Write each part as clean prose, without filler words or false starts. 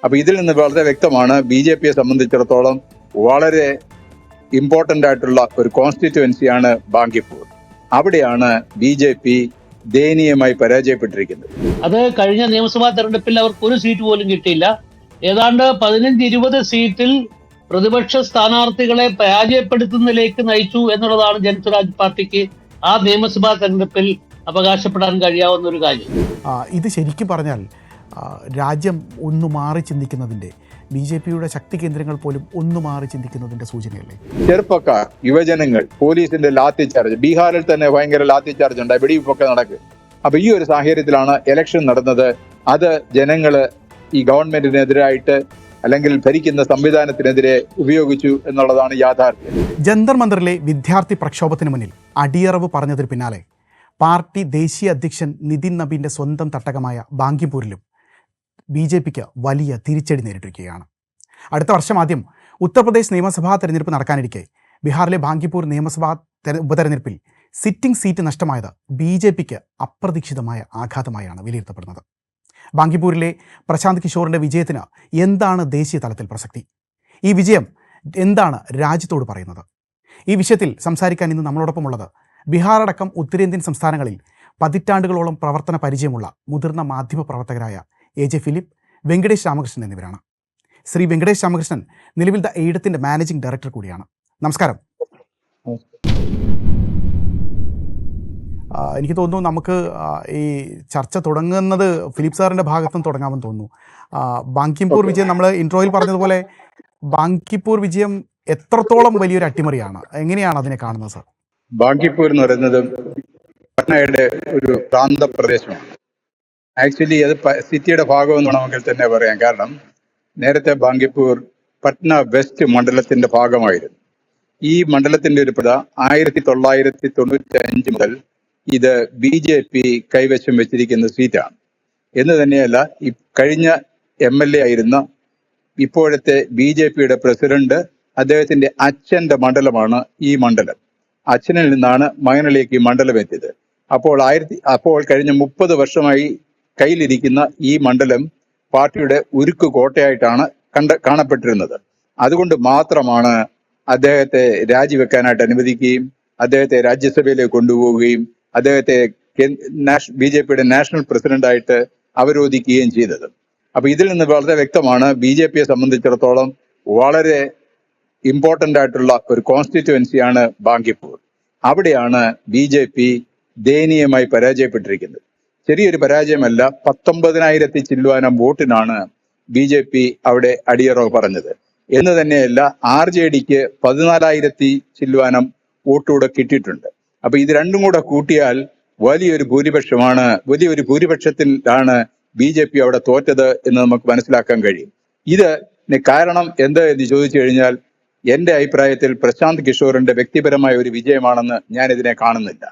അപ്പൊ ഇതിൽ നിന്ന് വളരെ വ്യക്തമാണ് BJP-യെ സംബന്ധിച്ചിടത്തോളം വളരെ ഇമ്പോർട്ടന്റ് ആയിട്ടുള്ള ഒരു കോൺസ്റ്റിറ്റ്യുവൻസിയാണ് ബാങ്കിപ്പൂർ. അവിടെയാണ് BJP ദയനീയമായി പരാജയപ്പെട്ടിരിക്കുന്നത്. അത് കഴിഞ്ഞ നിയമസഭാ തെരഞ്ഞെടുപ്പിൽ അവർക്ക് ഒരു സീറ്റ് പോലും കിട്ടിയില്ല. ഏതാണ്ട് 15-20 സീറ്റിൽ പ്രതിപക്ഷ സ്ഥാനാർത്ഥികളെ പരാജയപ്പെടുത്തുന്നതിലേക്ക് നയിച്ചു എന്നുള്ളതാണ് ജനസ്വരാജ് പാർട്ടിക്ക് ആ നിയമസഭാ തെരഞ്ഞെടുപ്പിൽ അവകാശപ്പെടാൻ കഴിയാവുന്ന ഒരു കാര്യം. ഇത് ശരിക്കും പറഞ്ഞാൽ രാജ്യം ഒന്ന് മാറി ചിന്തിക്കുന്നതിൻ്റെ, BJP-യുടെ ശക്തി കേന്ദ്രങ്ങൾ പോലും ഒന്ന് മാറി ചിന്തിക്കുന്നതിന്റെ സൂചനയല്ലേ? ചെറുപ്പക്കാർ, യുവജനങ്ങൾ, പോലീസിന്റെ ലാത്തി ചാർജ്, ബീഹാറിൽ തന്നെ ഭയങ്കര ലാത്തി ചാർജ് ഉണ്ട്, വെടിവെപ്പൊക്കെ നടക്കും. അപ്പൊ ഈ ഒരു സാഹചര്യത്തിലാണ് ഇലക്ഷൻ നടന്നത്. അത് ജനങ്ങള് ഈ ഗവൺമെന്റിനെതിരായിട്ട് അല്ലെങ്കിൽ ഭരിക്കുന്ന സംവിധാനത്തിനെതിരെ ഉപയോഗിച്ചു എന്നുള്ളതാണ് യാഥാർത്ഥ്യം. ജന്തർ മന്ദറിലെ വിദ്യാർത്ഥി പ്രക്ഷോഭത്തിന് മുന്നിൽ അടിയറവ് പറഞ്ഞതിന് പിന്നാലെ പാർട്ടി ദേശീയ അധ്യക്ഷൻ നിതിൻ നബീന്റെ സ്വന്തം തട്ടകമായ ബാങ്കിപ്പൂരിലും BJP-ക്ക് വലിയ തിരിച്ചടി നേരിട്ടിരിക്കുകയാണ്. അടുത്ത വർഷം ആദ്യം ഉത്തർപ്രദേശ് നിയമസഭാ തെരഞ്ഞെടുപ്പ് നടക്കാനിരിക്കെ ബീഹാറിലെ ബാങ്കിപ്പൂർ നിയമസഭാ ഉപതെരഞ്ഞെടുപ്പിൽ സിറ്റിംഗ് സീറ്റ് നഷ്ടമായത് BJP-ക്ക് അപ്രതീക്ഷിതമായ ആഘാതമായാണ് വിലയിരുത്തപ്പെടുന്നത്. ബാങ്കിപ്പൂരിലെ പ്രശാന്ത് കിഷോറിൻ്റെ വിജയത്തിന് എന്താണ് ദേശീയ തലത്തിൽ പ്രസക്തി? ഈ വിജയം എന്താണ് രാജ്യത്തോട് പറയുന്നത്? ഈ വിഷയത്തിൽ സംസാരിക്കാൻ ഇന്ന് നമ്മളോടൊപ്പമുള്ളത് ബീഹാർ അടക്കം ഉത്തരേന്ത്യൻ സംസ്ഥാനങ്ങളിൽ പതിറ്റാണ്ടുകളോളം പ്രവർത്തന പരിചയമുള്ള മുതിർന്ന മാധ്യമ പ്രവർത്തകരായ AJ ഫിലിപ്പ്, വെങ്കടേഷ് രാമകൃഷ്ണൻ എന്നിവരാണ്. ശ്രീ വെങ്കടേഷ് രാമകൃഷ്ണൻ നിലവിൽ ദ എയ്ഡത്തിൻ്റെ മാനേജിംഗ് ഡയറക്ടർ കൂടിയാണ്. നമസ്കാരം. എനിക്ക് തോന്നുന്നു നമുക്ക് ഈ ചർച്ച തുടങ്ങുന്നത് ഫിലിപ്പ് സാറിൻ്റെ ഭാഗത്തും തുടങ്ങാമെന്ന് തോന്നുന്നു. ബാങ്കിപ്പൂർ വിജയം, നമ്മൾ ഇൻട്രോയിൽ പറഞ്ഞതുപോലെ ബാങ്കിപ്പൂർ വിജയം എത്രത്തോളം വലിയൊരു അട്ടിമറിയാണ്, എങ്ങനെയാണ് അതിനെ കാണുന്നത് സാർ? ബാങ്കിപ്പൂർ എന്ന് പറയുന്നത് പട്നയുടെ ഒരു പ്രാന്തപ്രദേശമാണ്. ആക്ച്വലി അത് സിറ്റിയുടെ ഭാഗമെന്ന് വേണമെങ്കിൽ തന്നെ പറയാം. കാരണം നേരത്തെ ബാങ്കിപ്പൂർ പട്ന വെസ്റ്റ് മണ്ഡലത്തിന്റെ ഭാഗമായിരുന്നു. ഈ മണ്ഡലത്തിന്റെ ഒരു 1995 മുതൽ ഇത് BJP കൈവശം വെച്ചിരിക്കുന്ന സീറ്റാണ്. എന്ന് തന്നെയല്ല, ഈ കഴിഞ്ഞ MLA ആയിരുന്ന ഇപ്പോഴത്തെ BJP-യുടെ പ്രസിഡന്റ്, അദ്ദേഹത്തിന്റെ അച്ഛന്റെ മണ്ഡലമാണ് ഈ മണ്ഡലം. അച്ഛനിൽ നിന്നാണ് മകനിലേക്ക് ഈ മണ്ഡലം എത്തിയത്. അപ്പോൾ കഴിഞ്ഞ 30 വർഷമായി കയ്യിലിരിക്കുന്ന ഈ മണ്ഡലം പാർട്ടിയുടെ ഉരുക്ക് കോട്ടയായിട്ടാണ് കാണപ്പെട്ടിരുന്നത്. അതുകൊണ്ട് മാത്രമാണ് അദ്ദേഹത്തെ രാജിവെക്കാനായിട്ട് അനുവദിക്കുകയും അദ്ദേഹത്തെ രാജ്യസഭയിലേക്ക് കൊണ്ടുപോവുകയും അദ്ദേഹത്തെ BJP-യുടെ നാഷണൽ പ്രസിഡന്റായിട്ട് അവരോധിക്കുകയും ചെയ്തത്. അപ്പൊ ഇതിൽ നിന്ന് വളരെ വ്യക്തമാണ് BJP-യെ സംബന്ധിച്ചിടത്തോളം വളരെ ഇമ്പോർട്ടന്റ് ആയിട്ടുള്ള ഒരു കോൺസ്റ്റിറ്റ്യുവൻസിയാണ് ബാങ്കിപ്പൂർ. അവിടെയാണ് BJP ദയനീയമായി പരാജയപ്പെട്ടിരിക്കുന്നത്. ചെറിയൊരു പരാജയമല്ല, 19,000 ചില്ലുവാനം വോട്ടിനാണ് BJP അവിടെ അടിയറവ് പറഞ്ഞത്. എന്ന് തന്നെയല്ല, RJD-ക്ക് 14,000 ചില്ലുവാനം വോട്ടുകൂടെ കിട്ടിയിട്ടുണ്ട്. അപ്പൊ ഇത് രണ്ടും കൂടെ കൂട്ടിയാൽ വലിയൊരു ഭൂരിപക്ഷത്തിലാണ് BJP അവിടെ തോറ്റത് എന്ന് നമുക്ക് മനസ്സിലാക്കാൻ കഴിയും. ഇത് കാരണം എന്ത് എന്ന് ചോദിച്ചു കഴിഞ്ഞാൽ, എന്റെ അഭിപ്രായത്തിൽ പ്രശാന്ത് കിഷോറിന്റെ വ്യക്തിപരമായ ഒരു വിജയമാണെന്ന് ഞാൻ ഇതിനെ കാണുന്നില്ല.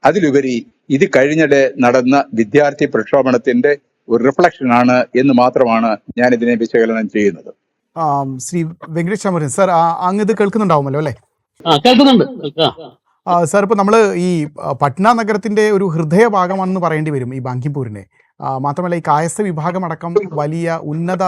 അതിലുപരി ഇത് കഴിഞ്ഞിടെ നടന്ന വിദ്യാർത്ഥി പ്രക്ഷോഭണത്തിന്റെ ഒരു റിഫ്ലക്ഷൻ ആണ് എന്ന് മാത്രമാണ് ഞാൻ ഇതിനെ വിശകലനം ചെയ്യുന്നത്. ശ്രീ വെങ്കടേഷ് രാമകൃഷ്ണൻ സാർ, അങ്ങ് ഇത് കേൾക്കുന്നുണ്ടാവുമല്ലോ അല്ലേ? കേൾക്കുന്നുണ്ട് സാർ. ഇപ്പോൾ നമ്മൾ ഈ പട്ന നഗരത്തിന്റെ ഒരു ഹൃദയഭാഗമാണെന്ന് പറയേണ്ടി വരും ഈ ബാങ്കിപ്പൂരിനെ. മാത്രമല്ല, ഈ കായസ്ഥ വിഭാഗം അടക്കം വലിയ ഉന്നത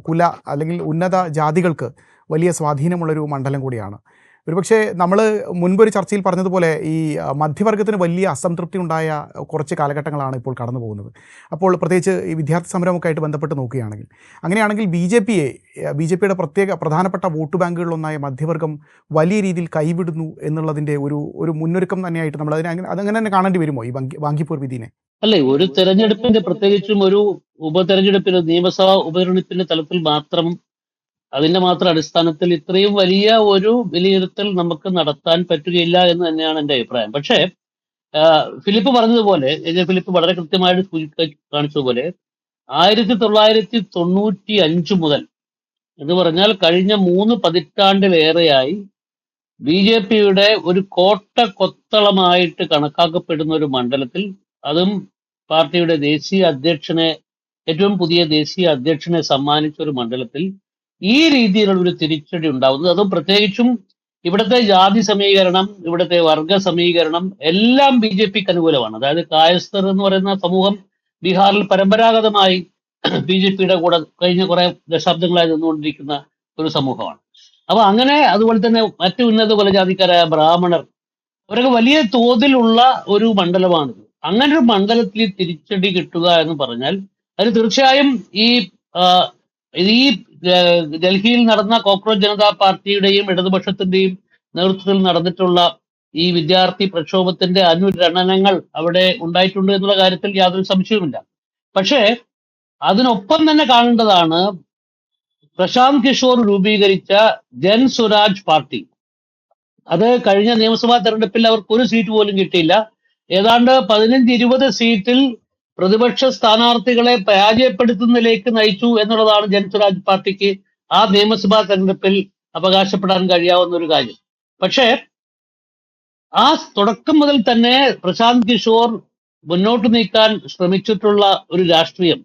കുല അല്ലെങ്കിൽ ഉന്നത ജാതികൾക്ക് വലിയ സ്വാധീനമുള്ളൊരു മണ്ഡലം കൂടിയാണ്. ഒരുപക്ഷെ നമ്മൾ മുൻപൊരു ചർച്ചയിൽ പറഞ്ഞതുപോലെ ഈ മധ്യവർഗത്തിന് വലിയ അസംതൃപ്തി ഉണ്ടായ കുറച്ച് കാലഘട്ടങ്ങളാണ് ഇപ്പോൾ കടന്നു പോകുന്നത്. അപ്പോൾ പ്രത്യേകിച്ച് ഈ വിദ്യാർത്ഥി സമരമൊക്കെ ആയിട്ട് ബന്ധപ്പെട്ട് നോക്കുകയാണെങ്കിൽ, അങ്ങനെയാണെങ്കിൽ BJP-യുടെ പ്രധാനപ്പെട്ട വോട്ട് ബാങ്കുകളിലൊന്നായ മധ്യവർഗം വലിയ രീതിയിൽ കൈവിടുന്നു എന്നുള്ളതിൻ്റെ ഒരു മുന്നൊരുക്കം തന്നെയായിട്ട് നമ്മൾ അതങ്ങനെ തന്നെ കാണേണ്ടി വരുമോ ഈ ബാങ്കിപ്പൂർ വിധിനെ? അല്ലേ, ഒരു തെരഞ്ഞെടുപ്പിന്റെ, പ്രത്യേകിച്ചും ഒരു ഉപതെരഞ്ഞെടുപ്പിന്, നിയമസഭാ ഉപതെരഞ്ഞെടുപ്പിന്റെ തലത്തിൽ മാത്രം, അതിന്റെ മാത്രം അടിസ്ഥാനത്തിൽ ഇത്രയും വലിയ ഒരു വിലയിരുത്തൽ നമുക്ക് നടത്താൻ പറ്റുകയില്ല എന്ന് തന്നെയാണ് എൻ്റെ അഭിപ്രായം. പക്ഷേ ഫിലിപ്പ് പറഞ്ഞതുപോലെ, ഫിലിപ്പ് വളരെ കൃത്യമായിട്ട് കാണിച്ചതുപോലെ 1995 മുതൽ എന്ന് പറഞ്ഞാൽ കഴിഞ്ഞ 3 പതിറ്റാണ്ടിലേറെയായി BJP-യുടെ ഒരു കൊത്തളമായിട്ട് കണക്കാക്കപ്പെടുന്ന ഒരു മണ്ഡലത്തിൽ, അതും പാർട്ടിയുടെ ഏറ്റവും പുതിയ ദേശീയ അധ്യക്ഷനെ സമ്മാനിച്ച ഒരു മണ്ഡലത്തിൽ ഈ രീതിയിലുള്ള ഒരു തിരിച്ചടി ഉണ്ടാവുന്നത്, അതും പ്രത്യേകിച്ചും ഇവിടുത്തെ ജാതി സമീകരണം, ഇവിടുത്തെ വർഗ സമീകരണം എല്ലാം BJP-ക്ക് അനുകൂലമാണ്. അതായത് കായസ്ഥർ എന്ന് പറയുന്ന സമൂഹം ബീഹാറിൽ പരമ്പരാഗതമായി BJP-യുടെ കൂടെ കഴിഞ്ഞ കുറെ ദശാബ്ദങ്ങളായി നിന്നുകൊണ്ടിരിക്കുന്ന ഒരു സമൂഹമാണ്. അപ്പൊ അങ്ങനെ അതുപോലെ തന്നെ മറ്റു ഉന്നത കുലജാതിക്കാരായ ബ്രാഹ്മണർ, അവരൊക്കെ വലിയ തോതിലുള്ള ഒരു മണ്ഡലമാണിത്. അങ്ങനെ ഒരു മണ്ഡലത്തിൽ തിരിച്ചടി കിട്ടുക എന്ന് പറഞ്ഞാൽ അത് തീർച്ചയായും ഈ ആ, ഈ ഡൽഹിയിൽ നടന്ന കോക്രോച്ച് ജനതാ പാർട്ടിയുടെയും ഇടതുപക്ഷത്തിന്റെയും നേതൃത്വത്തിൽ നടന്നിട്ടുള്ള ഈ വിദ്യാർത്ഥി പ്രക്ഷോഭത്തിന്റെ അനുരണനങ്ങൾ അവിടെ ഉണ്ടായിട്ടുണ്ട് എന്നുള്ള കാര്യത്തിൽ യാതൊരു സംശയവുമില്ല. പക്ഷേ അതിനൊപ്പം തന്നെ കാണേണ്ടതാണ് പ്രശാന്ത് കിഷോർ രൂപീകരിച്ച ജൻ സ്വരാജ് പാർട്ടി. അത് കഴിഞ്ഞ നിയമസഭാ തെരഞ്ഞെടുപ്പിൽ അവർക്ക് ഒരു സീറ്റ് പോലും കിട്ടിയില്ല. ഏതാണ്ട് 15-20 സീറ്റിൽ പ്രതിപക്ഷ സ്ഥാനാർത്ഥികളെ പരാജയപ്പെടുത്തുന്നതിലേക്ക് നയിച്ചു എന്നുള്ളതാണ് ജൻ സ്വരാജ് പാർട്ടിക്ക് ആ നിയമസഭാ തെരഞ്ഞെടുപ്പിൽ അവകാശപ്പെടാൻ കഴിയാവുന്ന ഒരു കാര്യം. പക്ഷേ ആ തുടക്കം മുതൽ തന്നെ പ്രശാന്ത് കിഷോർ മുന്നോട്ട് നീക്കാൻ ശ്രമിച്ചിട്ടുള്ള ഒരു രാഷ്ട്രീയം,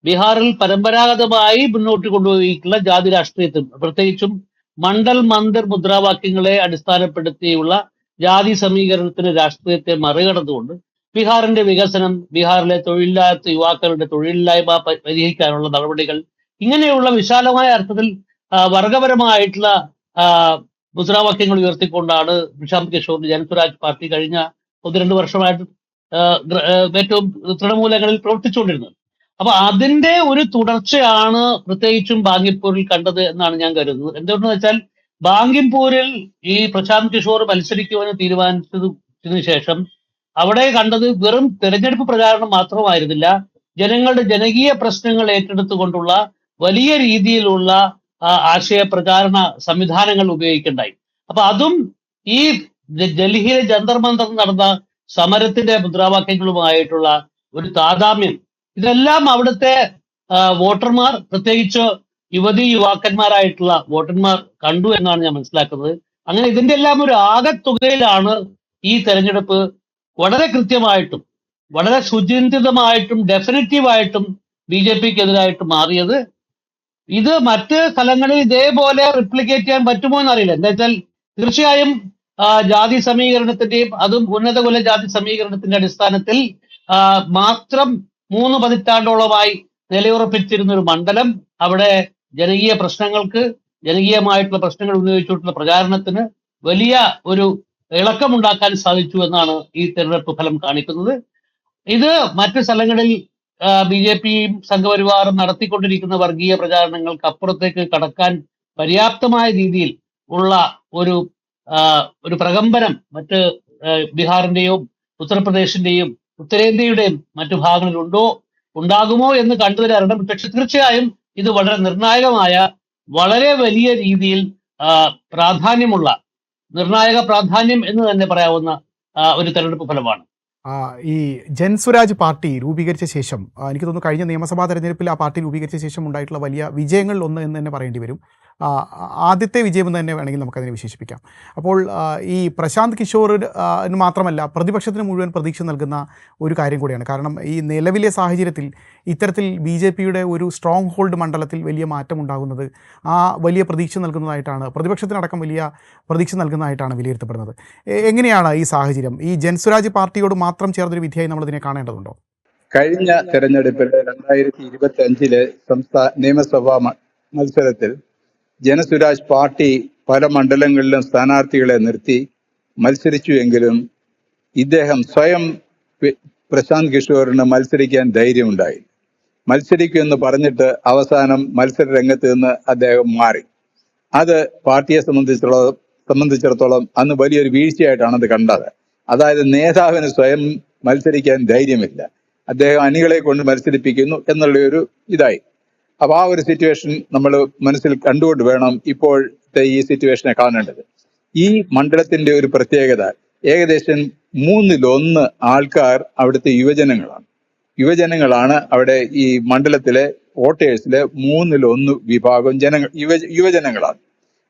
ബീഹാറിൽ പരമ്പരാഗതമായി മുന്നോട്ട് കൊണ്ടുപോയിട്ടുള്ള ജാതി രാഷ്ട്രീയത്തിൽ, പ്രത്യേകിച്ചും മണ്ഡൽ മന്ദിർ മുദ്രാവാക്യങ്ങളെ അടിസ്ഥാനപ്പെടുത്തിയുള്ള ജാതി സമീകരണത്തിന് രാഷ്ട്രീയത്തെ മറികടന്നുകൊണ്ട് ബീഹാറിന്റെ വികസനം, ബീഹാറിലെ തൊഴിലില്ലാത്ത യുവാക്കളുടെ തൊഴിലില്ലായ്മ പരിഹരിക്കാനുള്ള നടപടികൾ, ഇങ്ങനെയുള്ള വിശാലമായ അർത്ഥത്തിൽ വർഗപരമായിട്ടുള്ള മുദ്രാവാക്യങ്ങൾ ഉയർത്തിക്കൊണ്ടാണ് പ്രശാന്ത് കിഷോറിന്റെ ജനസ്വരാജ് പാർട്ടി കഴിഞ്ഞ 1-2 വർഷമായിട്ട് ഏറ്റവും തൃണമൂലങ്ങളിൽ പ്രവർത്തിച്ചുകൊണ്ടിരുന്നത്. അപ്പൊ അതിന്റെ ഒരു തുടർച്ചയാണ് പ്രത്യേകിച്ചും ബാങ്കിപ്പൂരിൽ കണ്ടത് എന്നാണ് ഞാൻ കരുതുന്നത്. എന്തുകൊണ്ടെന്ന് വെച്ചാൽ ബാങ്കിപ്പൂരിൽ ഈ പ്രശാന്ത് കിഷോർ മത്സരിക്കുവാൻ തീരുമാനിച്ചതിനു ശേഷം അവിടെ കണ്ടത് വെറും തെരഞ്ഞെടുപ്പ് പ്രചാരണം മാത്രമായിരുന്നില്ല, ജനങ്ങളുടെ ജനകീയ പ്രശ്നങ്ങൾ ഏറ്റെടുത്തുകൊണ്ടുള്ള വലിയ രീതിയിലുള്ള ആശയ പ്രചാരണ സംവിധാനങ്ങൾ ഉപയോഗിക്കണ്ടായി. അപ്പൊ അതും ഈ ഡൽഹിയിലെ ജന്തർ മന്ദർ നടന്ന സമരത്തിന്റെ മുദ്രാവാക്യങ്ങളുമായിട്ടുള്ള ഒരു താദാമ്യം, ഇതെല്ലാം അവിടുത്തെ വോട്ടർമാർ, പ്രത്യേകിച്ച് യുവാക്കന്മാരായിട്ടുള്ള വോട്ടർമാർ കണ്ടു എന്നാണ് ഞാൻ മനസ്സിലാക്കുന്നത്. അങ്ങനെ ഇതിന്റെ എല്ലാം ഒരു ആകെത്തുകയിലാണ് ഈ തെരഞ്ഞെടുപ്പ് വളരെ കൃത്യമായിട്ടും വളരെ സുചിന്തിതമായിട്ടും ഡെഫിനറ്റീവായിട്ടും BJP-ക്കെതിരായിട്ട് മാറിയത്. ഇത് മറ്റ് സ്ഥലങ്ങളിൽ ഇതേപോലെ റിപ്ലിക്കേറ്റ് ചെയ്യാൻ പറ്റുമോ എന്നറിയില്ല. എന്താ വെച്ചാൽ തീർച്ചയായും ജാതി സമീകരണത്തിന്റെയും അതും ഉന്നത കുല ജാതി സമീകരണത്തിന്റെ അടിസ്ഥാനത്തിൽ മാത്രം 3 പതിറ്റാണ്ടോളമായി നിലയുറപ്പിച്ചിരുന്ന ഒരു മണ്ഡലം, അവിടെ ജനകീയ പ്രശ്നങ്ങൾക്ക്, ജനകീയമായിട്ടുള്ള പ്രശ്നങ്ങൾ ഉന്നയിച്ചിട്ടുള്ള പ്രചാരണത്തിന് വലിയ ഒരു ഇളക്കമുണ്ടാക്കാൻ സാധിച്ചു എന്നാണ് ഈ തെരഞ്ഞെടുപ്പ് ഫലം കാണിക്കുന്നത്. ഇത് മറ്റ് സ്ഥലങ്ങളിൽ BJP-യും സംഘപരിവാറും നടത്തിക്കൊണ്ടിരിക്കുന്ന വർഗീയ പ്രചാരണങ്ങൾക്ക് അപ്പുറത്തേക്ക് കടക്കാൻ പര്യാപ്തമായ രീതിയിൽ ഉള്ള ഒരു പ്രകമ്പനം മറ്റ് ബീഹാറിന്റെയും ഉത്തർപ്രദേശിന്റെയും ഉത്തരേന്ത്യയുടെയും മറ്റു ഭാഗങ്ങളിൽ ഉണ്ടാകുമോ എന്ന് കണ്ടുവരാറുണ്ട്. പക്ഷെ തീർച്ചയായും ഇത് വളരെ നിർണായകമായ, വളരെ വലിയ രീതിയിൽ പ്രാധാന്യമുള്ള, നിർണായക പ്രാധാന്യം എന്ന് തന്നെ പറയാവുന്ന ഒരു തെരഞ്ഞെടുപ്പ് ഫലമാണ്. ഈ ജൻസ്വരാജ് പാർട്ടി രൂപീകരിച്ച ശേഷം എനിക്ക് തോന്നുന്നു കഴിഞ്ഞ നിയമസഭാ തെരഞ്ഞെടുപ്പിൽ ആ പാർട്ടി രൂപീകരിച്ച ശേഷം ഉണ്ടായിട്ടുള്ള വലിയ വിജയങ്ങളിൽ ഒന്ന് എന്ന് തന്നെ പറയേണ്ടി വരും. ആദ്യത്തെ വിജയം എന്ന് തന്നെ വേണമെങ്കിൽ നമുക്കതിനെ വിശേഷിപ്പിക്കാം. അപ്പോൾ ഈ പ്രശാന്ത് കിഷോറിന് മാത്രമല്ല, പ്രതിപക്ഷത്തിന് മുഴുവൻ പ്രതീക്ഷ നൽകുന്ന ഒരു കാര്യം കൂടിയാണ്. കാരണം ഈ നിലവിലെ സാഹചര്യത്തിൽ ഇത്തരത്തിൽ BJP-യുടെ ഒരു സ്ട്രോങ് ഹോൾഡ് മണ്ഡലത്തിൽ വലിയ മാറ്റം ഉണ്ടാകുന്നത് ആ വലിയ പ്രതീക്ഷ നൽകുന്നതായിട്ടാണ്, പ്രതിപക്ഷത്തിനടക്കം വലിയ പ്രതീക്ഷ നൽകുന്നതായിട്ടാണ് വിലയിരുത്തപ്പെടുന്നത്. എങ്ങനെയാണ് ഈ സാഹചര്യം? ഈ ജൻസ്വരാജ് പാർട്ടിയോട് മാത്രം ചേർന്നൊരു വിധിയായി നമ്മളിതിനെ കാണേണ്ടതുണ്ടോ? കഴിഞ്ഞ തെരഞ്ഞെടുപ്പിൽ 2025 നിയമസഭാ മത്സരത്തിൽ ജനസ്വരാജ് പാർട്ടി പല മണ്ഡലങ്ങളിലും സ്ഥാനാർത്ഥികളെ നിർത്തി മത്സരിച്ചു എങ്കിലും ഇദ്ദേഹം സ്വയം പ്രശാന്ത് കിഷോറിന് മത്സരിക്കാൻ ധൈര്യമുണ്ടായി. മത്സരിക്കുമെന്ന് പറഞ്ഞിട്ട് അവസാനം മത്സര രംഗത്ത് നിന്ന് അദ്ദേഹം മാറി. അത് പാർട്ടിയെ സംബന്ധിച്ചിടത്തോളം അന്ന് വലിയൊരു വീഴ്ചയായിട്ടാണ് അത് കണ്ടത്. അതായത് നേതാവിന് സ്വയം മത്സരിക്കാൻ ധൈര്യമില്ല, അദ്ദേഹം അണികളെ കൊണ്ട് മത്സരിപ്പിക്കുന്നു എന്നുള്ള ഒരു ഇതായി. അപ്പൊ ആ ഒരു സിറ്റുവേഷൻ നമ്മൾ മനസ്സിൽ കണ്ടുകൊണ്ട് വേണം ഇപ്പോഴത്തെ ഈ സിറ്റുവേഷനെ കാണേണ്ടത്. ഈ മണ്ഡലത്തിന്റെ ഒരു പ്രത്യേകത, ഏകദേശം 1/3 ആൾക്കാർ അവിടുത്തെ യുവജനങ്ങളാണ് അവിടെ ഈ മണ്ഡലത്തിലെ വോട്ടേഴ്സിലെ 1/3 വിഭാഗം യുവജനങ്ങളാണ്.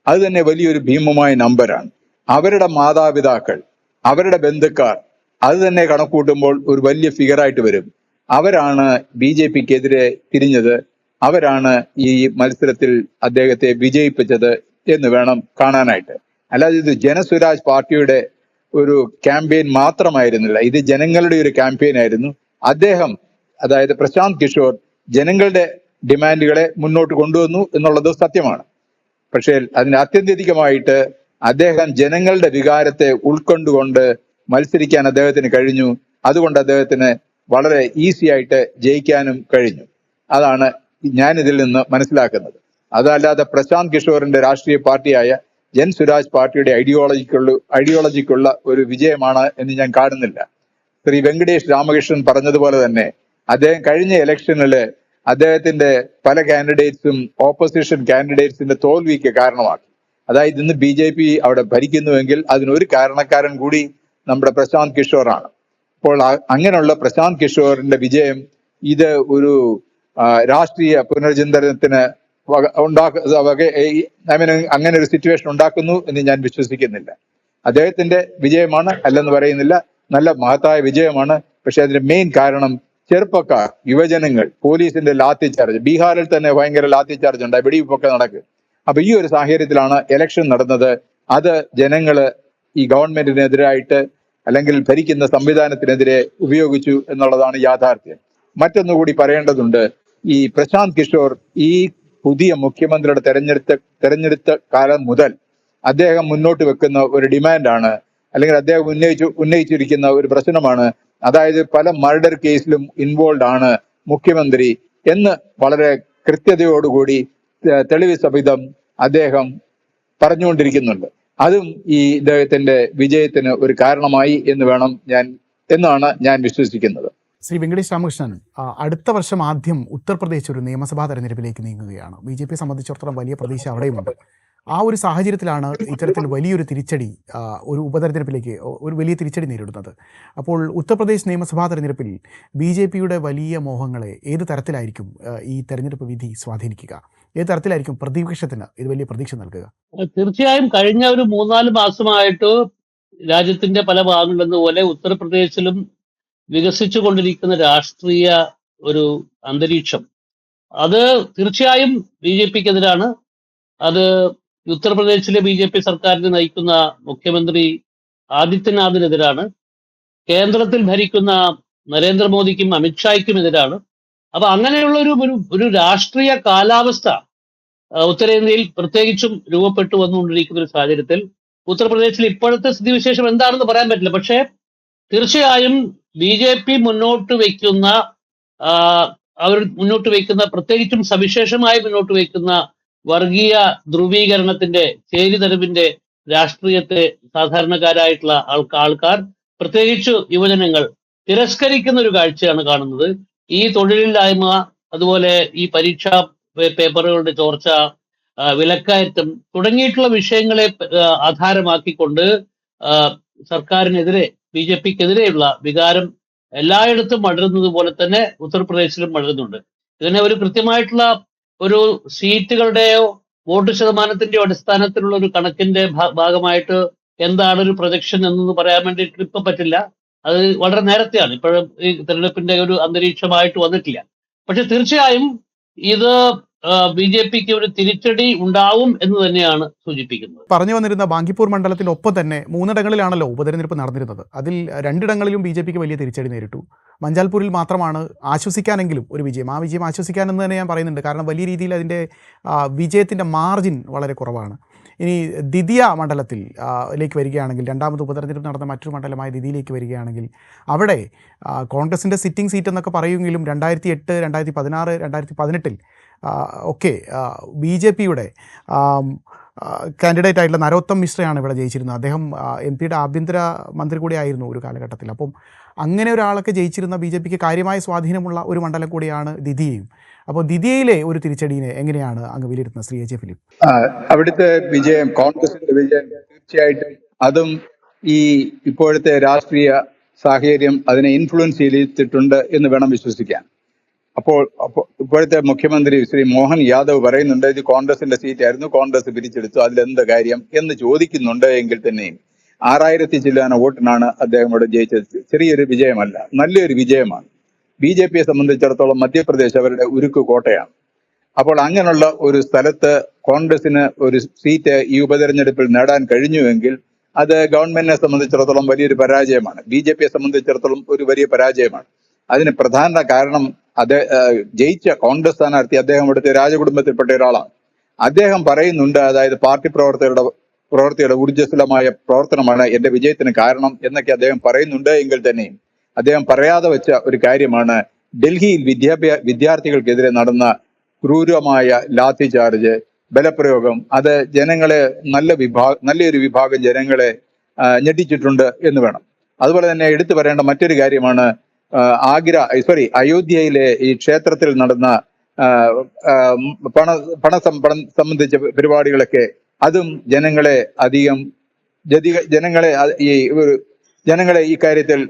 അത് തന്നെ വലിയൊരു ഭീമമായ നമ്പറാണ്. അവരുടെ മാതാപിതാക്കൾ, അവരുടെ ബന്ധുക്കാർ, അത് തന്നെ കണക്കൂട്ടുമ്പോൾ ഒരു വലിയ ഫിഗറായിട്ട് വരും. അവരാണ് BJP-ക്കെതിരെ തിരിഞ്ഞത്, അവരാണ് ഈ മത്സരത്തിൽ അദ്ദേഹത്തെ വിജയിപ്പിച്ചത് എന്ന് വേണം കാണാനായിട്ട്. അല്ലാതെ ഇത് ജനസ്വരാജ് പാർട്ടിയുടെ ഒരു ക്യാമ്പയിൻ മാത്രമായിരുന്നില്ല, ഇത് ജനങ്ങളുടെ ഒരു ക്യാമ്പയിൻ ആയിരുന്നു. അദ്ദേഹം, അതായത് പ്രശാന്ത് കിഷോർ, ജനങ്ങളുടെ ഡിമാൻഡുകളെ മുന്നോട്ട് കൊണ്ടുവന്നു എന്നുള്ളത് സത്യമാണ്. പക്ഷേ അതിന് ആത്യന്തികമായിട്ട് അദ്ദേഹം ജനങ്ങളുടെ വികാരത്തെ ഉൾക്കൊണ്ടുകൊണ്ട് മത്സരിക്കാൻ അദ്ദേഹത്തിന് കഴിഞ്ഞു. അതുകൊണ്ട് അദ്ദേഹത്തിന് വളരെ ഈസി ആയിട്ട് ജയിക്കാനും കഴിഞ്ഞു. അതാണ് ഞാൻ ഇതിൽ നിന്ന് മനസ്സിലാക്കുന്നത്. അതല്ലാതെ പ്രശാന്ത് കിഷോറിന്റെ രാഷ്ട്രീയ പാർട്ടിയായ ജൻ സുരാജ് പാർട്ടിയുടെ ഐഡിയോളജിക്കുള്ള ഒരു വിജയമാണ് എന്ന് ഞാൻ കാണുന്നില്ല. ശ്രീ വെങ്കടേഷ് രാമകൃഷ്ണൻ പറഞ്ഞതുപോലെ തന്നെ അദ്ദേഹം കഴിഞ്ഞ ഇലക്ഷനില് അദ്ദേഹത്തിന്റെ പല കാൻഡിഡേറ്റ്സും ഓപ്പോസിഷൻ കാൻഡിഡേറ്റ്സിന്റെ തോൽവിക്ക് കാരണമാക്കി. അതായത് ഇന്ന് BJP അവിടെ ഭരിക്കുന്നുവെങ്കിൽ അതിനൊരു കാരണക്കാരൻ കൂടി നമ്മുടെ പ്രശാന്ത് കിഷോറാണ്. അപ്പോൾ അങ്ങനെയുള്ള പ്രശാന്ത് കിഷോറിന്റെ വിജയം ഇത് ഒരു രാഷ്ട്രീയ പുനർചിന്തനത്തിന് അങ്ങനെ ഒരു സിറ്റുവേഷൻ ഉണ്ടാക്കുന്നു എന്ന് ഞാൻ വിശ്വസിക്കുന്നില്ല. അദ്ദേഹത്തിന്റെ വിജയമാണ്, അല്ലെന്ന് പറയുന്നില്ല, നല്ല മഹത്തായ വിജയമാണ്. പക്ഷെ അതിന്റെ മെയിൻ കാരണം ചെറുപ്പക്കാർ, യുവജനങ്ങൾ, പോലീസിന്റെ ലാത്തി ചാർജ്, ബീഹാറിൽ തന്നെ ഭയങ്കര ലാത്തി ചാർജ് ഉണ്ടായി, വെടിവെപ്പൊക്കെ നടക്കും. അപ്പൊ ഈ ഒരു സാഹചര്യത്തിലാണ് ഇലക്ഷൻ നടന്നത്. അത് ജനങ്ങള് ഈ ഗവൺമെന്റിനെതിരായിട്ട് അല്ലെങ്കിൽ ഭരിക്കുന്ന സംവിധാനത്തിനെതിരെ ഉപയോഗിച്ചു എന്നുള്ളതാണ് യാഥാർത്ഥ്യം. മറ്റൊന്നുകൂടി പറയേണ്ടതുണ്ട്. ഈ പ്രശാന്ത് കിഷോർ ഈ പുതിയ മുഖ്യമന്ത്രിയുടെ തെരഞ്ഞെടുത്ത കാലം മുതൽ അദ്ദേഹം മുന്നോട്ട് വെക്കുന്ന ഒരു ഡിമാൻഡാണ്, അല്ലെങ്കിൽ അദ്ദേഹം ഉന്നയിച്ചിരിക്കുന്ന ഒരു പ്രശ്നമാണ്. അതായത് പല മർഡർ കേസിലും ഇൻവോൾവ് ആണ് മുഖ്യമന്ത്രി എന്ന് വളരെ കൃത്യതയോടുകൂടി തെളിവ് സഹിതം അദ്ദേഹം പറഞ്ഞുകൊണ്ടിരിക്കുന്നുണ്ട്. അതും ഈ ഇദ്ദേഹത്തിന്റെ വിജയത്തിന് ഒരു കാരണമായി എന്നാണ് ഞാൻ വിശ്വസിക്കുന്നത്. ശ്രീ വെങ്കടേഷ് രാമകൃഷ്ണൻ, അടുത്ത വർഷം ആദ്യം ഉത്തർപ്രദേശ് ഒരു നിയമസഭാ തെരഞ്ഞെടുപ്പിലേക്ക് നീങ്ങുകയാണ്. BJP സംബന്ധിച്ചിടത്തോളം വലിയ പ്രതീക്ഷ അവിടെയുമുണ്ട്. ആ ഒരു സാഹചര്യത്തിലാണ് ഇത്തരത്തിൽ വലിയൊരു തിരിച്ചടി, ഒരു ഉപതെരഞ്ഞെടുപ്പിലേക്ക് ഒരു വലിയ തിരിച്ചടി നേരിടുന്നത്. അപ്പോൾ ഉത്തർപ്രദേശ് നിയമസഭാ തെരഞ്ഞെടുപ്പിൽ BJPയുടെ വലിയ മോഹങ്ങളെ ഏത് തരത്തിലായിരിക്കും ഈ തെരഞ്ഞെടുപ്പ് വിധി സ്വാധീനിക്കുക? ഏത് തരത്തിലായിരിക്കും പ്രതിപക്ഷത്തിന് ഇത് വലിയ പ്രതീക്ഷ നൽകുക? തീർച്ചയായും കഴിഞ്ഞ ഒരു 3-4 മാസമായിട്ട് രാജ്യത്തിന്റെ പല ഭാഗങ്ങളിലെന്നപോലെ ഉത്തർപ്രദേശിലും വികസിച്ചു കൊണ്ടിരിക്കുന്ന രാഷ്ട്രീയ ഒരു അന്തരീക്ഷം, അത് തീർച്ചയായും BJPക്കെതിരാണ്. അത് ഉത്തർപ്രദേശിലെ BJP സർക്കാരിനെ നയിക്കുന്ന മുഖ്യമന്ത്രി ആദിത്യനാഥിനെതിരാണ്. കേന്ദ്രത്തിൽ ഭരിക്കുന്ന നരേന്ദ്രമോദിക്കും അമിത്ഷായ്ക്കും എതിരാണ്. അപ്പൊ അങ്ങനെയുള്ള ഒരു രാഷ്ട്രീയ കാലാവസ്ഥ ഉത്തരേന്ത്യയിൽ പ്രത്യേകിച്ചും രൂപപ്പെട്ടു വന്നുകൊണ്ടിരിക്കുന്ന ഒരു സാഹചര്യത്തിൽ ഉത്തർപ്രദേശിൽ ഇപ്പോഴത്തെ സ്ഥിതിവിശേഷം എന്താണെന്ന് പറയാൻ പറ്റില്ല. പക്ഷേ തീർച്ചയായും BJP മുന്നോട്ട് വയ്ക്കുന്ന പ്രത്യേകിച്ചും സവിശേഷമായി മുന്നോട്ട് വയ്ക്കുന്ന വർഗീയ ധ്രുവീകരണത്തിന്റെ, ചേരിതിരിവിന്റെ രാഷ്ട്രീയത്തെ സാധാരണക്കാരായിട്ടുള്ള ആൾക്കാർ, പ്രത്യേകിച്ച് യുവജനങ്ങൾ തിരസ്കരിക്കുന്ന ഒരു കാഴ്ചയാണ് കാണുന്നത്. ഈ തൊഴിലില്ലായ്മ, അതുപോലെ ഈ പരീക്ഷാ പേപ്പറുകളുടെ ചോർച്ച, വിലക്കയറ്റം തുടങ്ങിയിട്ടുള്ള വിഷയങ്ങളെ ആധാരമാക്കിക്കൊണ്ട് സർക്കാരിനെതിരെ, BJPക്കെതിരെയുള്ള വികാരം എല്ലായിടത്തും വളരുന്നത് പോലെ തന്നെ ഉത്തർപ്രദേശിലും വളരുന്നുണ്ട്. ഇതിനെ ഒരു കൃത്യമായിട്ടുള്ള ഒരു സീറ്റുകളുടെയോ വോട്ട് ശതമാനത്തിന്റെയോ അടിസ്ഥാനത്തിലുള്ള ഒരു കണക്കിന്റെ ഭാഗമായിട്ട് എന്താണ് ഒരു പ്രൊജക്ഷൻ എന്നൊന്നും പറയാൻ വേണ്ടിയിട്ട് ഇപ്പൊ പറ്റില്ല. അത് വളരെ നേരത്തെയാണ്, ഇപ്പോഴും ഈ തെരഞ്ഞെടുപ്പിന്റെ ഒരു അന്തരീക്ഷമായിട്ട് വന്നിട്ടില്ല. പക്ഷെ തീർച്ചയായും ഇത് BJPക്ക് ഒരു തിരിച്ചടി ഉണ്ടാവും എന്ന് തന്നെയാണ് സൂചിപ്പിക്കുന്നത്. പറഞ്ഞു വന്നിരുന്ന ബാങ്കിപ്പൂർ മണ്ഡലത്തിൽ ഒപ്പം തന്നെ 3 ഉപതെരഞ്ഞെടുപ്പ് നടന്നിരുന്നത്. അതിൽ 2 BJPക്ക് വലിയ തിരിച്ചടി നേരിട്ടു. മഞ്ചാൽപൂരിൽ മാത്രമാണ് ആശ്വസിക്കാനെങ്കിലും ഒരു വിജയം. ആ വിജയം ആശ്വസിക്കാനെന്ന് തന്നെ ഞാൻ പറയുന്നുണ്ട്. കാരണം വലിയ രീതിയിൽ അതിൻ്റെ വിജയത്തിൻ്റെ മാർജിൻ വളരെ കുറവാണ്. ഇനി ദിദിയ മണ്ഡലത്തിലേക്ക് വരികയാണെങ്കിൽ, രണ്ടാമത് ഉപതെരഞ്ഞെടുപ്പ് നടന്ന മറ്റൊരു മണ്ഡലമായ ദിദിയിലേക്ക് വരികയാണെങ്കിൽ, അവിടെ കോൺഗ്രസിൻ്റെ സിറ്റിംഗ് സീറ്റ് എന്നൊക്കെ പറയുമെങ്കിലും 2008, 2016, 2018 ഒക്കെ BJPയുടെ കാൻഡിഡേറ്റ് ആയിട്ടുള്ള നരോത്തം മിശ്രയാണ് ഇവിടെ ജയിച്ചിരുന്നത്. അദ്ദേഹം MP-യുടെ ആഭ്യന്തര മന്ത്രി കൂടി ആയിരുന്നു ഒരു കാലഘട്ടത്തിൽ. അപ്പം അങ്ങനെ ഒരാളൊക്കെ ജയിച്ചിരുന്ന BJPക്ക് കാര്യമായ സ്വാധീനമുള്ള ഒരു മണ്ഡലം കൂടിയാണ് ദിദിയയും. അപ്പോൾ ദിദിയയിലെ ഒരു തിരിച്ചടീനെ എങ്ങനെയാണ് അങ്ങ് വിലയിരുത്തുന്നത് ശ്രീ AJ ഫിലിപ്പ്? അവിടുത്തെ വിജയം, കോൺഗ്രസിന്റെ വിജയം തീർച്ചയായിട്ടും അതും ഈ ഇപ്പോഴത്തെ രാഷ്ട്രീയ സാഹചര്യം അതിനെ ഇൻഫ്ലുവൻസ് ചെയ്തിട്ടുണ്ട് എന്ന് വേണം വിശ്വസിക്കാൻ. അപ്പോൾ ഇപ്പോഴത്തെ മുഖ്യമന്ത്രി ശ്രീ മോഹൻ യാദവ് പറയുന്നുണ്ട് ഇത് കോൺഗ്രസിന്റെ സീറ്റായിരുന്നു, കോൺഗ്രസ് പിരിച്ചെടുത്തു, അതിലെന്ത് കാര്യം എന്ന് ചോദിക്കുന്നുണ്ട്. എങ്കിൽ തന്നെയും 6000 ചില്ലാന വോട്ടിനാണ് അദ്ദേഹം ഇവിടെ ജയിച്ചത്. ചെറിയൊരു വിജയമല്ല, നല്ലൊരു വിജയമാണ്. BJPയെ സംബന്ധിച്ചിടത്തോളം മധ്യപ്രദേശ് അവരുടെ ഉരുക്ക് കോട്ടയാണ്. അപ്പോൾ അങ്ങനെയുള്ള ഒരു സ്ഥലത്ത് കോൺഗ്രസിന് ഒരു സീറ്റ് ഈ ഉപതെരഞ്ഞെടുപ്പിൽ നേടാൻ കഴിഞ്ഞുവെങ്കിൽ അത് ഗവൺമെന്റിനെ സംബന്ധിച്ചിടത്തോളം വലിയൊരു പരാജയമാണ്. BJPയെ സംബന്ധിച്ചിടത്തോളം ഒരു വലിയ പരാജയമാണ്. അതിന് പ്രധാന കാരണം ജയിച്ച കോൺഗ്രസ് സ്ഥാനാർത്ഥി അദ്ദേഹം ഇവിടുത്തെ രാജകുടുംബത്തിൽപ്പെട്ട ഒരാളാണ്. അദ്ദേഹം പറയുന്നുണ്ട്, അതായത് പാർട്ടി പ്രവർത്തിയുടെ ഊർജ്ജസ്വലമായ പ്രവർത്തനമാണ് എന്റെ വിജയത്തിന് കാരണം എന്നൊക്കെ അദ്ദേഹം പറയുന്നുണ്ട്. എങ്കിൽ തന്നെയും അദ്ദേഹം പറയാതെ വെച്ച ഒരു കാര്യമാണ് ഡൽഹിയിൽ വിദ്യാർത്ഥികൾക്കെതിരെ നടന്ന ക്രൂരമായ ലാത്തി ചാർജ്, ബലപ്രയോഗം. അത് ജനങ്ങളെ നല്ലൊരു വിഭാഗം ജനങ്ങളെ ഞെട്ടിച്ചിട്ടുണ്ട് എന്ന് വേണം. അതുപോലെ തന്നെ എടുത്തു പറയേണ്ട മറ്റൊരു കാര്യമാണ് അയോധ്യയിലെ ഈ ക്ഷേത്രത്തിൽ നടന്ന പണം സംബന്ധിച്ച പരിപാടികളൊക്കെ. അതും ജനങ്ങളെ ഈ കാര്യത്തിൽ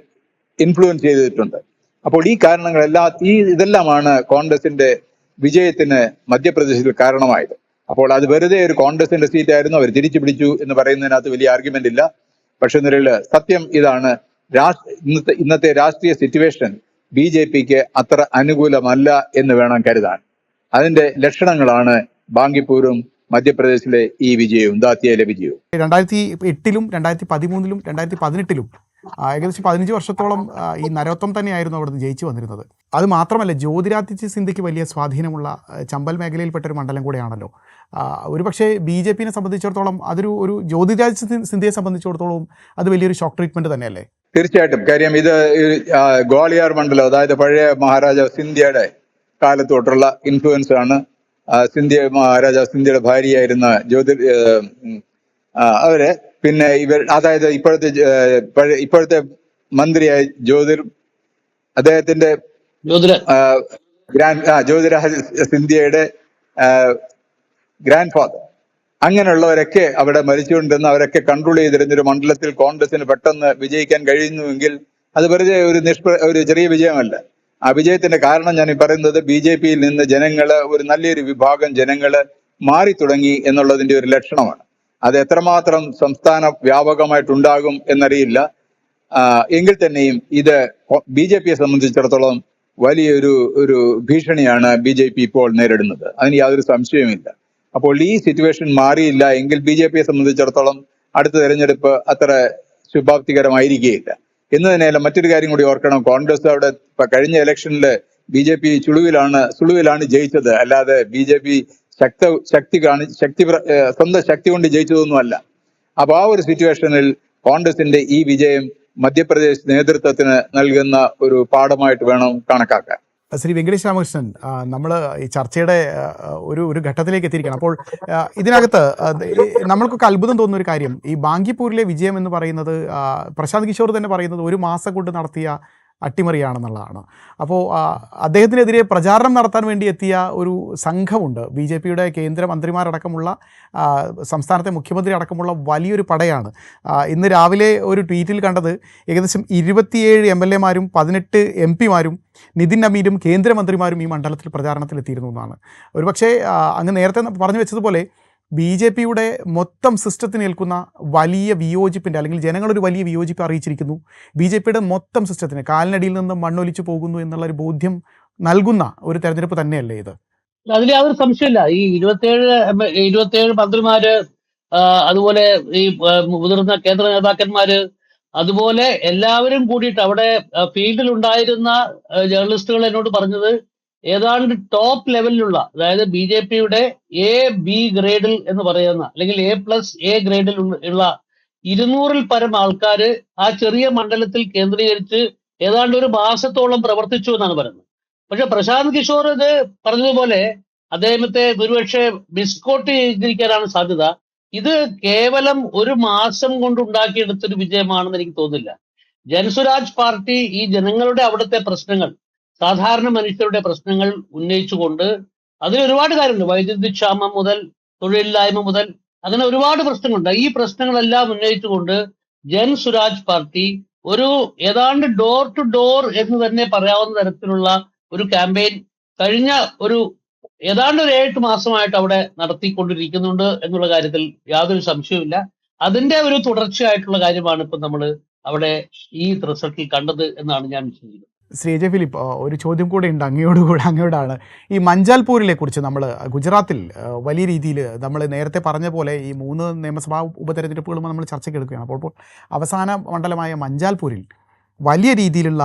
ഇൻഫ്ലുവൻസ് ചെയ്തിട്ടുണ്ട്. അപ്പോൾ ഈ ഇതെല്ലാമാണ് കോൺഗ്രസിന്റെ വിജയത്തിന് മധ്യപ്രദേശിൽ കാരണമായത്. അപ്പോൾ അത് വെറുതെ ഒരു കോൺഗ്രസിന്റെ സീറ്റായിരുന്നു, അവർ തിരിച്ചു പിടിച്ചു എന്ന് പറയുന്നതിനകത്ത് വലിയ ആർഗ്യുമെന്റ് ഇല്ല. പക്ഷെ നിലവില് സത്യം ഇതാണ്, ഇന്നത്തെ രാഷ്ട്രീയ സിറ്റുവേഷൻ BJPക്ക് അത്ര അനുകൂലമല്ല എന്ന് വേണം കരുതാൻ. അതിന്റെ ലക്ഷണങ്ങളാണ് ബാങ്കിപ്പൂരും മധ്യപ്രദേശിലെ ഈ വിജയവും, ദാത്തിയയിലെ വിജയവും. 2008-ലും 2013-ലും 2018-ലും ഏകദേശം 15 വർഷത്തോളം ഈ നരോത്തം തന്നെയായിരുന്നു അവിടുന്ന് ജയിച്ചു വന്നിരുന്നത്. അത് മാത്രമല്ല, ജ്യോതിരാദിത്യ സിന്ധ്യയ്ക്ക് വലിയ സ്വാധീനമുള്ള ചമ്പൽ മേഖലയിൽപ്പെട്ട ഒരു മണ്ഡലം കൂടെയാണല്ലോ. ഒരുപക്ഷെ BJPനെ സംബന്ധിച്ചിടത്തോളം ഒരു ജ്യോതിരാദിത്യ സിന്ധ്യയെ സംബന്ധിച്ചിടത്തോളം അത് വലിയൊരു ഷോക്ക് ട്രീറ്റ്മെന്റ് തന്നെയല്ലേ? തീർച്ചയായിട്ടും. കാര്യം ഇത് ഗ്വാളിയാർ മണ്ഡലം, അതായത് പഴയ മഹാരാജാവ് സിന്ധ്യയുടെ കാലത്തോട്ടുള്ള ഇൻഫ്ലുവൻസ് ആണ്. മഹാരാജാവ് സിന്ധ്യയുടെ ഭാര്യയായിരുന്ന അവരെ പിന്നെ അതായത് ഇപ്പോഴത്തെ മന്ത്രിയായ അദ്ദേഹത്തിന്റെ ജ്യോതിരാദിത്യ സിന്ധ്യയുടെ ഗ്രാൻഡ് ഫാദർ, അങ്ങനെയുള്ളവരൊക്കെ അവിടെ മരിച്ചുകൊണ്ടിരുന്ന അവരൊക്കെ കൺട്രോൾ ചെയ്തിരുന്നൊരു മണ്ഡലത്തിൽ കോൺഗ്രസിന് പെട്ടെന്ന് വിജയിക്കാൻ കഴിയുന്നുവെങ്കിൽ അത് വെറുതെ ഒരു ചെറിയ വിജയമല്ല. ആ വിജയത്തിന്റെ കാരണം ഞാൻ പറയുന്നത് BJPയിൽ നിന്ന് ഒരു നല്ലൊരു വിഭാഗം ജനങ്ങള് മാറി തുടങ്ങി എന്നുള്ളതിന്റെ ഒരു ലക്ഷണമാണ്. അത് എത്രമാത്രം സംസ്ഥാന വ്യാപകമായിട്ടുണ്ടാകും എന്നറിയില്ല. എങ്കിൽ തന്നെയും ഇത് BJPയെ സംബന്ധിച്ചിടത്തോളം വലിയൊരു ഭീഷണിയാണ് BJP ഇപ്പോൾ നേരിടുന്നത്. അതിന് യാതൊരു സംശയവുമില്ല. അപ്പോൾ ഈ സിറ്റുവേഷൻ മാറിയില്ല എങ്കിൽ BJPയെ സംബന്ധിച്ചിടത്തോളം അടുത്ത തെരഞ്ഞെടുപ്പ് അത്ര ശുഭാപ്തികരമായിരിക്കുകയില്ല. എന്ന് തന്നെയല്ല, മറ്റൊരു കാര്യം കൂടി ഓർക്കണം. കോൺഗ്രസ് അവിടെ കഴിഞ്ഞ ഇലക്ഷനിൽ BJP സുളുവിലാണ് ജയിച്ചത്, അല്ലാതെ BJP സ്വന്തം ശക്തി കൊണ്ട് ജയിച്ചതൊന്നുമല്ല. അപ്പൊ ആ ഒരു സിറ്റുവേഷനിൽ കോൺഗ്രസിന്റെ ഈ വിജയം മധ്യപ്രദേശ് നേതൃത്വത്തിന് നൽകുന്ന ഒരു പാഠമായിട്ട് വേണം കണക്കാക്കാൻ. ശ്രീ വെങ്കടേഷ് രാമകൃഷ്ണൻ, നമ്മൾ ഈ ചർച്ചയുടെ ഒരു ഘട്ടത്തിലേക്ക് എത്തിയിരിക്കണം. അപ്പോൾ ഇതിനകത്ത് നമ്മൾക്കൊക്കെ അത്ഭുതം തോന്നുന്ന ഒരു കാര്യം, ഈ ബാങ്കിപ്പൂരിലെ വിജയം എന്ന് പറയുന്നത് പ്രശാന്ത് കിഷോർ തന്നെ പറയുന്നത് 1 മാസം കൊണ്ട് നടത്തിയ അട്ടിമറിയാണെന്നുള്ളതാണ്. അപ്പോൾ അദ്ദേഹത്തിനെതിരെ പ്രചാരണം നടത്താൻ വേണ്ടി എത്തിയ ഒരു സംഘമുണ്ട്. BJPയുടെ കേന്ദ്രമന്ത്രിമാരടക്കമുള്ള സംസ്ഥാനത്തെ മുഖ്യമന്ത്രി അടക്കമുള്ള വലിയൊരു പടയാണ്. ഇന്ന് രാവിലെ ഒരു ട്വീറ്റിൽ കണ്ടത് ഏകദേശം 27 MLA-മാരും 18 MP-മാരും നിതിൻ നബീനും കേന്ദ്രമന്ത്രിമാരും ഈ മണ്ഡലത്തിൽ പ്രചാരണത്തിലെത്തിയിരുന്നു എന്നാണ്. ഒരുപക്ഷെ അങ്ങ് നേരത്തെ പറഞ്ഞു വെച്ചതുപോലെ BJPയുടെ മൊത്തം സിസ്റ്റത്തിന് ഏൽക്കുന്ന വലിയ വിയോജിപ്പിൻ്റെ, അല്ലെങ്കിൽ ജനങ്ങളൊരു വലിയ വിയോജിപ്പ് അറിയിച്ചിരിക്കുന്നു. BJPയുടെ മൊത്തം സിസ്റ്റത്തിന് കാലിനടിയിൽ നിന്ന് മണ്ണൊലിച്ചു പോകുന്നു എന്നുള്ളൊരു ബോധ്യം നൽകുന്ന ഒരു തെരഞ്ഞെടുപ്പ് തന്നെയല്ലേ ഇത്? അതിൽ യാതൊരു സംശയമില്ല. ഈ 27 മന്ത്രിമാര്, അതുപോലെ ഈ മുതിർന്ന കേന്ദ്ര നേതാക്കന്മാര്, അതുപോലെ എല്ലാവരും കൂടിയിട്ട് അവിടെ ഫീൽഡിൽ ഉണ്ടായിരുന്ന ജേർണലിസ്റ്റുകൾ എന്നോട് പറഞ്ഞത് ഏതാണ്ട് ടോപ്പ് ലെവലിലുള്ള, അതായത് BJPയുടെ A-B ഗ്രേഡിൽ എന്ന് പറയുന്ന, അല്ലെങ്കിൽ A+A ഗ്രേഡിൽ ഉള്ള 200-ൽ പരം ആൾക്കാര് ആ ചെറിയ മണ്ഡലത്തിൽ കേന്ദ്രീകരിച്ച് ഏതാണ്ട് 1 മാസത്തോളം പ്രവർത്തിച്ചു എന്നാണ് പറയുന്നത്. പക്ഷെ പ്രശാന്ത് കിഷോർ ഇത് പറഞ്ഞതുപോലെ അദ്ദേഹത്തെ ഒരുപക്ഷെ മിസ്കോട്ട് ചെയ്തിരിക്കാനാണ് സാധ്യത. ഇത് കേവലം 1 മാസം കൊണ്ട് ഉണ്ടാക്കിയെടുത്തൊരു വിജയമാണെന്ന് എനിക്ക് തോന്നുന്നില്ല. ജൻസുരാജ് പാർട്ടി ഈ ജനങ്ങളുടെ അവിടുത്തെ പ്രശ്നങ്ങൾ, സാധാരണ മനുഷ്യരുടെ പ്രശ്നങ്ങൾ ഉന്നയിച്ചുകൊണ്ട്, അതിൽ ഒരുപാട് കാര്യമുണ്ട്. വൈദ്യുതി ക്ഷാമം മുതൽ തൊഴിലില്ലായ്മ മുതൽ അങ്ങനെ ഒരുപാട് പ്രശ്നങ്ങളുണ്ട്. ഈ പ്രശ്നങ്ങളെല്ലാം ഉന്നയിച്ചുകൊണ്ട് ജൻസുരാജ് പാർട്ടി ഏതാണ്ട് ഡോർ ടു ഡോർ എന്ന് തന്നെ പറയാവുന്ന തരത്തിലുള്ള ഒരു ക്യാമ്പയിൻ കഴിഞ്ഞ ഏതാണ്ട് 7 മാസമായിട്ട് അവിടെ നടത്തിക്കൊണ്ടിരിക്കുന്നുണ്ട് എന്നുള്ള കാര്യത്തിൽ യാതൊരു സംശയവുമില്ല. അതിന്റെ ഒരു തുടർച്ചയായിട്ടുള്ള കാര്യമാണ് ഇപ്പം നമ്മൾ അവിടെ ഈ റിസൾട്ടിൽ കണ്ടത് എന്നാണ് ഞാൻ വിശ്വസിക്കുന്നത്. ശ്രീ ജെ ഫിലിപ്പ്, ഒരു ചോദ്യം കൂടെ ഉണ്ട് അങ്ങയോടാണ്. ഈ മഞ്ചാൽപൂരിലെ കുറിച്ച് നമ്മൾ ഗുജറാത്തിൽ വലിയ രീതിയിൽ നമ്മൾ നേരത്തെ പറഞ്ഞ പോലെ ഈ 3 നിയമസഭാ ഉപതെരഞ്ഞെടുപ്പുകളും നമ്മൾ ചർച്ചയ്ക്ക് എടുക്കുകയാണ്. അപ്പോൾ അവസാന മണ്ഡലമായ മഞ്ചാൽപൂരിൽ വലിയ രീതിയിലുള്ള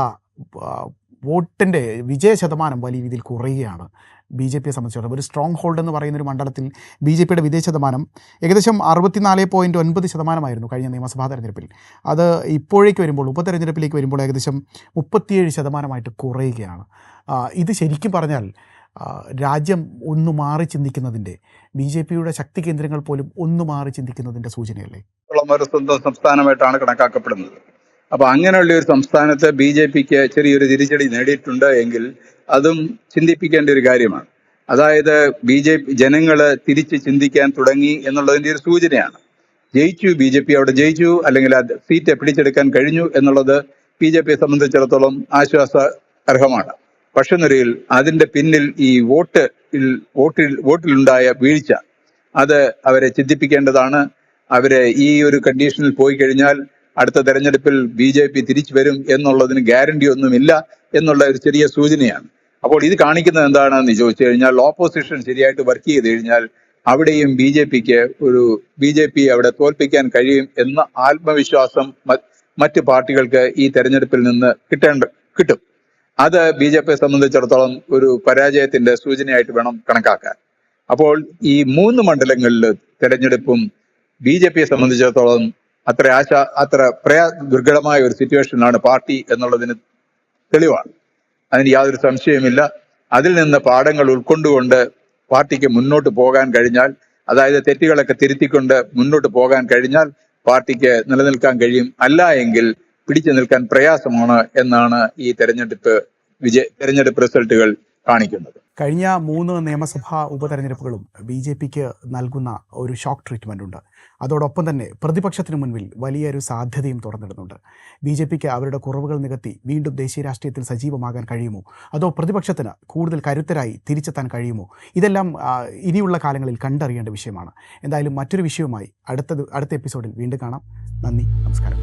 വോട്ടിൻ്റെ വിജയ ശതമാനം വലിയ രീതിയിൽ കുറയുകയാണ് BJPയെ സംബന്ധിച്ചിടത്തോളം. ഒരു സ്ട്രോങ് ഹോൾഡ് എന്ന് പറയുന്ന ഒരു മണ്ഡലത്തിൽ BJPയുടെ വിജയ ശതമാനം ഏകദേശം 64.9% കഴിഞ്ഞ നിയമസഭാ തെരഞ്ഞെടുപ്പിൽ. അത് ഇപ്പോഴേക്ക് വരുമ്പോൾ ഉപതെരഞ്ഞെടുപ്പിലേക്ക് വരുമ്പോൾ ഏകദേശം 37% കുറയുകയാണ്. ഇത് ശരിക്കും പറഞ്ഞാൽ രാജ്യം ഒന്ന് മാറി ചിന്തിക്കുന്നതിൻ്റെ, BJPയുടെ ശക്തി കേന്ദ്രങ്ങൾ പോലും ഒന്ന് മാറി ചിന്തിക്കുന്നതിൻ്റെ സൂചനയല്ലേ? ഒരു സ്വന്തം സംസ്ഥാനമായിട്ടാണ് കണക്കാക്കപ്പെടുന്നത്. അപ്പൊ അങ്ങനെയുള്ള ഒരു സംസ്ഥാനത്ത് BJPക്ക് ചെറിയൊരു തിരിച്ചടി നേടിയിട്ടുണ്ട് എങ്കിൽ അതും ചിന്തിപ്പിക്കേണ്ട ഒരു കാര്യമാണ്. അതായത് BJP ജനങ്ങള് തിരിച്ച് ചിന്തിക്കാൻ തുടങ്ങി എന്നുള്ളതിന്റെ ഒരു സൂചനയാണ്. BJP അവിടെ ജയിച്ചു, അല്ലെങ്കിൽ ആ സീറ്റ് പിടിച്ചെടുക്കാൻ കഴിഞ്ഞു എന്നുള്ളത് BJPയെ സംബന്ധിച്ചിടത്തോളം ആശ്വാസ അർഹമാണ്. പക്ഷെ നിലയിൽ അതിന്റെ പിന്നിൽ ഈ വോട്ടിലുണ്ടായ വീഴ്ച അത് അവരെ ചിന്തിപ്പിക്കേണ്ടതാണ്. അവരെ ഈ ഒരു കണ്ടീഷനിൽ പോയി കഴിഞ്ഞാൽ അടുത്ത തെരഞ്ഞെടുപ്പിൽ BJP തിരിച്ചു വരും എന്നുള്ളതിന് ഗ്യാരണ്ടി ഒന്നുമില്ല എന്നുള്ള ഒരു ചെറിയ സൂചനയാണ്. അപ്പോൾ ഇത് കാണിക്കുന്നത് എന്താണെന്ന് ചോദിച്ചു കഴിഞ്ഞാൽ, ഓപ്പോസിഷൻ ശരിയായിട്ട് വർക്ക് ചെയ്ത് കഴിഞ്ഞാൽ അവിടെയും BJP അവിടെ തോൽപ്പിക്കാൻ കഴിയും എന്ന ആത്മവിശ്വാസം മറ്റ് പാർട്ടികൾക്ക് ഈ തെരഞ്ഞെടുപ്പിൽ നിന്ന് കിട്ടും. അത് BJPയെ സംബന്ധിച്ചിടത്തോളം ഒരു പരാജയത്തിന്റെ സൂചനയായിട്ട് വേണം കണക്കാക്കാൻ. അപ്പോൾ ഈ 3 മണ്ഡലങ്ങളിൽ തെരഞ്ഞെടുപ്പും BJPയെ സംബന്ധിച്ചിടത്തോളം അത്ര ദുർഘടമായ ഒരു സിറ്റുവേഷനിലാണ് പാർട്ടി എന്നുള്ളതിന് തെളിവാണ്. അതിന് യാതൊരു സംശയവുമില്ല. അതിൽ നിന്ന് പാഠങ്ങൾ ഉൾക്കൊണ്ടുകൊണ്ട് പാർട്ടിക്ക് മുന്നോട്ട് പോകാൻ കഴിഞ്ഞാൽ, അതായത് തെറ്റുകളൊക്കെ തിരുത്തിക്കൊണ്ട് മുന്നോട്ട് പോകാൻ കഴിഞ്ഞാൽ പാർട്ടിക്ക് നിലനിൽക്കാൻ കഴിയും. അല്ല എങ്കിൽ പിടിച്ചു നിൽക്കാൻ പ്രയാസമാണ് എന്നാണ് ഈ തെരഞ്ഞെടുപ്പ് റിസൾട്ടുകൾ കാണിക്കുന്നത്. കഴിഞ്ഞ 3 നിയമസഭാ ഉപതെരഞ്ഞെടുപ്പുകളും BJPക്ക് നൽകുന്ന ഒരു ഷോക്ക് ട്രീറ്റ്മെൻ്റ് ഉണ്ട്. അതോടൊപ്പം തന്നെ പ്രതിപക്ഷത്തിന് മുൻപിൽ വലിയൊരു സാധ്യതയും തുറന്നിടുന്നുണ്ട്. BJPക്ക് അവരുടെ കുറവുകൾ നികത്തി വീണ്ടും ദേശീയ രാഷ്ട്രീയത്തിൽ സജീവമാകാൻ കഴിയുമോ, അതോ പ്രതിപക്ഷത്തിന് കൂടുതൽ കരുത്തരായി തിരിച്ചെത്താൻ കഴിയുമോ? ഇതെല്ലാം ഇനിയുള്ള കാലങ്ങളിൽ കണ്ടറിയേണ്ട വിഷയമാണ്. എന്തായാലും മറ്റൊരു വിഷയവുമായി അടുത്ത എപ്പിസോഡിൽ വീണ്ടും കാണാം. നന്ദി, നമസ്കാരം.